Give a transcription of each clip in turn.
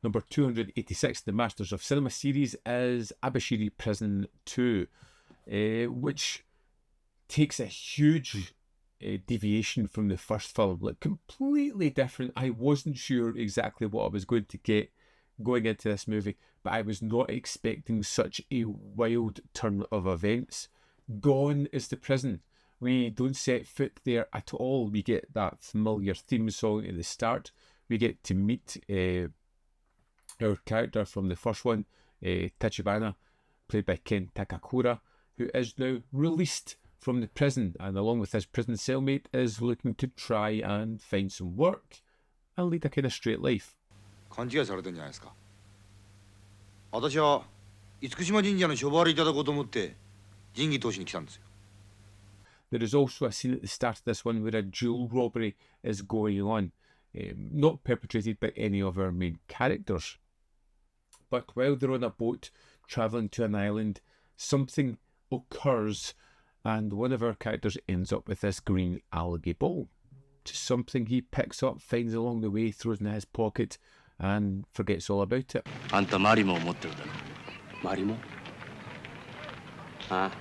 Number 286, the Masters of Cinema series, is Abashiri Prison 2, which takes a huge deviation from the first film, like completely different. I wasn't sure exactly what I was going to get going into this movie, but I was not expecting such a wild turn of events. Gone is the prison. We don't set foot there at all. We get that familiar theme song at the start. We get to meet our character from the first one, Tachibana, played by Ken Takakura, who is now released from the prison, and along with his prison cellmate is looking to try and find some work and lead a kind of straight life. 勘違いされてんじゃないですか。私は厳島神社の処罰いただこうと思って仁義通しに来たんですよ。There is also a scene at the start of this one where a jewel robbery is going on, not perpetrated by any of our main characters. But while they're on a boat travelling to an island, something occurs and one of our characters ends up with this green algae ball. Just something he picks up, finds along the way, throws in his pocket and forgets all about it. あんたマリモを持ってるだろ。マリモ？あ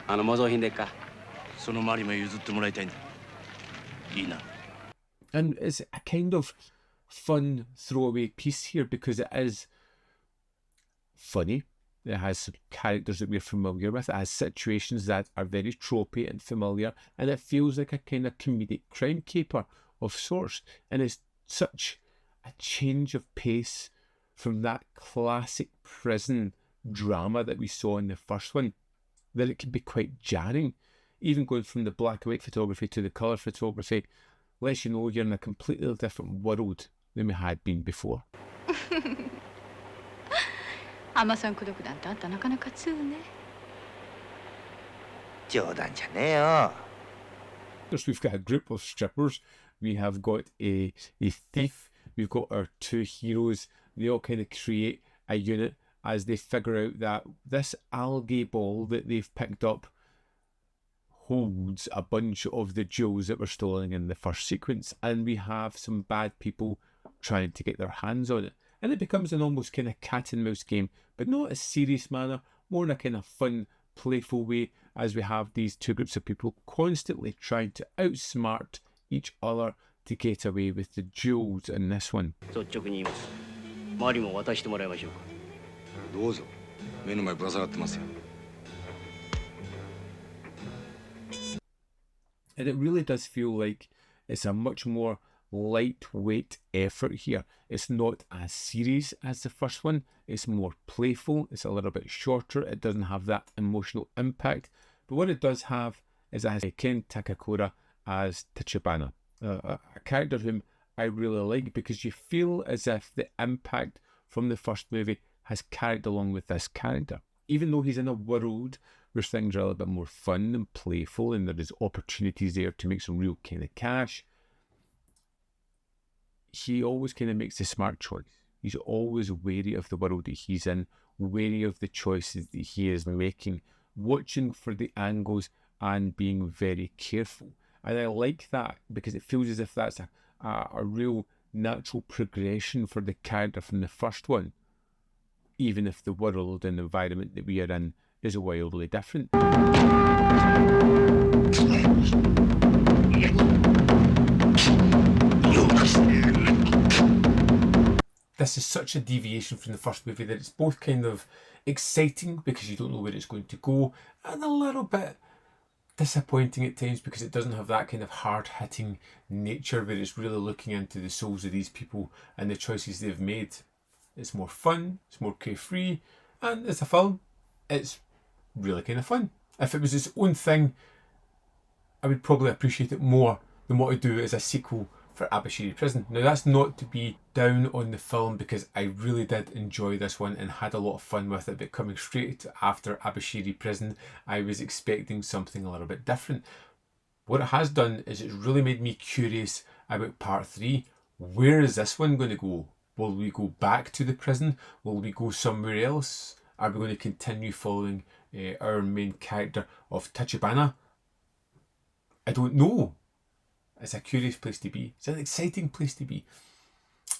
あ、模造品でっか。そのマリモ譲ってもらいたいんだ。いいな。And it's a kind of fun throwaway piece here because it is funny. It has some characters that we're familiar with. It has situations that are very tropey and familiar, and it feels like a kind of comedic crime caper of sorts. And it's such a change of pace from that classic prison drama that we saw in the first one that it can be quite jarring. Even going from the black and white photography to the colour photography lets you know you're in a completely different world than we had been before. 甘さんくどくなんてあんたなかなか通ね。冗談じゃねえよ。So we've got a group of strippers, we have got a thief, we've got our two heroes. They all kind of create a unit as they figure out that this algae ball that they've picked up holds a bunch of the jewels that were stolen in the first sequence, and we have some bad people trying to get their hands on it. And it becomes an almost kind of cat and mouse game, but not a serious manner, more in a kind of fun, playful way, as we have these two groups of people constantly trying to outsmart each other to get away with the jewels in this one. 率直に言います。マリモを渡してもらいましょうか。どうぞ。目の前ぶら下がってますよ。And it really does feel like it's a much more lightweight effort here. It's not as serious as the first one. It's more playful. It's a little bit shorter. It doesn't have that emotional impact. But what it does have is it has Ken Takakura as Tachibana, a character whom I really like because you feel as if the impact from the first movie has carried along with this character. Even though he's in a world where things are a little bit more fun and playful and there is opportunities there to make some real kind of cash, he always kind of makes the smart choice. He's always wary of the world that he's in, wary of the choices that he is making, watching for the angles and being very careful. And I like that because it feels as if that's a real natural progression for the character from the first one, even if the world and environment that we are in is wildly different. This is such a deviation from the first movie that it's both kind of exciting because you don't know where it's going to go, and a little bit disappointing at times because it doesn't have that kind of hard-hitting nature where it's really looking into the souls of these people and the choices they've made. It's more fun, it's more carefree, and as a film, it's really kind of fun. If it was its own thing, I would probably appreciate it more than what I do as a sequel for Abashiri Prison. Now that's not to be down on the film because I really did enjoy this one and had a lot of fun with it, but coming straight after Abashiri Prison, I was expecting something a little bit different. What it has done is it's really made me curious about part 3. Where is this one going to go? Will we go back to the prison? Will we go somewhere else? Are we going to continue following our main character of Tachibana? I don't know. It's a curious place to be. It's an exciting place to be.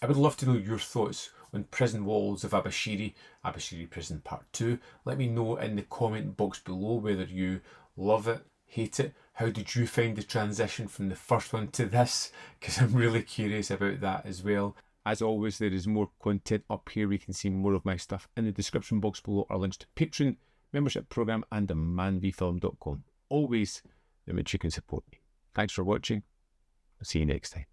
I would love to know your thoughts on Prison Walls of Abashiri, Abashiri Prison Part 2. Let me know in the comment box below whether you love it, hate it. How did you find the transition from the first one to this? Because I'm really curious about that as well. As always, there is more content up here. We can see more of my stuff. In the description box below are links to Patreon, membership program, and manvfilm.com. Always in which you can support me. Thanks for watching. I'll see you next time.